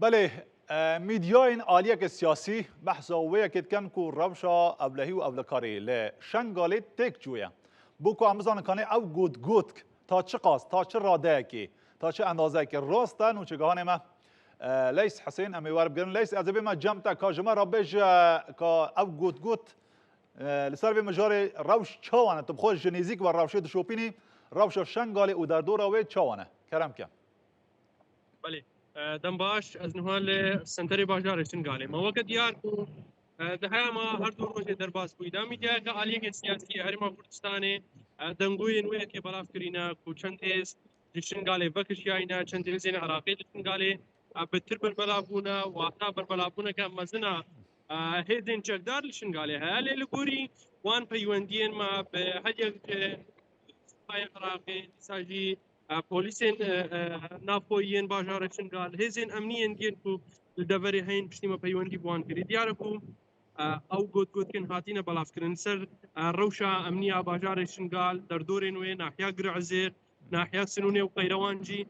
بله میدیاین عالیه که سیاسی بحث اوه که کن کو روشا ابلهی و ابلکاری ل شنگالی تک جویا بوکو امزان کنه او گود تا چه قاس تا چه راده کی تا چه اندازه کی راستن و چه گهانه ما لیس حسین امی وارب گرن لیس از ما جمتا کاجما رابج کا او گود لسر به مجاری روش چوانه تو بخوش جنیزیک و روشه دشوپینی روش شنگالی و در دور اوه چوانه کرم کم بله دم باش از نهال سنتری باجار شنگالی ما وقت دیار کو ده ما هر دو روز در باز بویدا میگه که علیه سیاسی هرما کردستان دنگوی نوعی که بلاف کرینا کو چند از شنگالی وکش یاینا چند از این عراقی شنگالی بتر بربلابونا و حتی بربلابونا که مزنا هیدن چقدر شنگالی هل لگوری وان پیوندین ما به هجر سپای عراقی ساجی پلیسین نافویین باجار شنگال هزین امنیین دین کو لدوری هین پشتیما پیوندی بوان کری دیاره کو او گود کن هاتین بلاف کرن سر روشا امنیا باجار شنگال در دور نوی ناحیا گرعزیر ناحیا سنونی و قیروانجی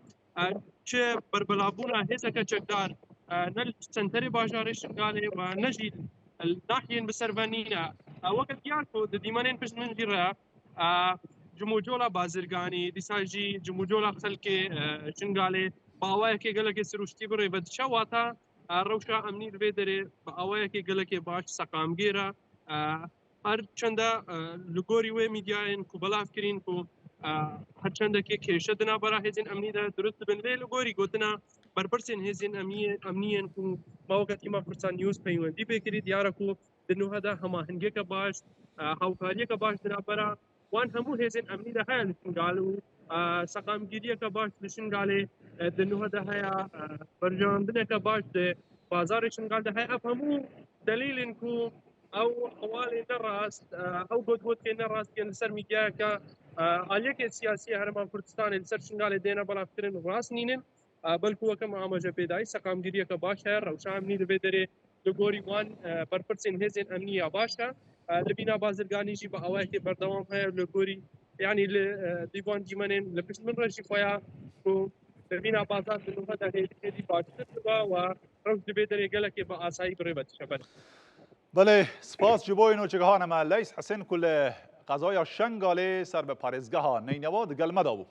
چه بربلابونا هزکا چقدار نل سنتری باجار شنگالی و نجید الناحية بسرفانينا وقت ياركو ديمانين بس من جرا جموجولا بازرگانی دیساجی جموجولا خلک شنگاله باوای که گله که سروشتی بره بد شواتا روشا امنی رو داره باوای که گله که باش سقامگیرا هر چنده لگوری و میدیاین کو بلاف کرین کو هر چنده که کشدنا برا هزین امنی دا درست بن لی لگوری گوتنا برپرسین هزین امنیین کو موقعی ما فرسان نیوز پیوندی بکری دیاره کو دنو هذا هما هنگه که باش هاوکاریه که باش دنا برا وان همو هزين امني ده هاي قالوا سقام جديه كباش لشن قال دنو هذا هيا برجان دنا كباش ده بازار شن قال ده هيا افهموا دليل انكم او حوالي الراس او قد كان الراس كان سر ميديا ك عليك السياسيه هرمان كردستان السر شن قال دينا بلا فكرن راس نينن بل هو كما عمجه بيداي سقام جديه كباش هر روشا امني ده بدري لغوري وان برپرسين هزين امنيه باشا لبینا بازرگانی جی با اوای که بردوام های لگوری یعنی دیوان جیمانین لپس من رشی خویا کو لبینا بازار دنوها ده هیدی باجتر و روز دبی در یگله که با آسایی بره بچه شبن بله سپاس جبوین و چگهان ما لیس حسین کل قضای شنگالی سر به پارزگاه ها نینواد گلمه دابو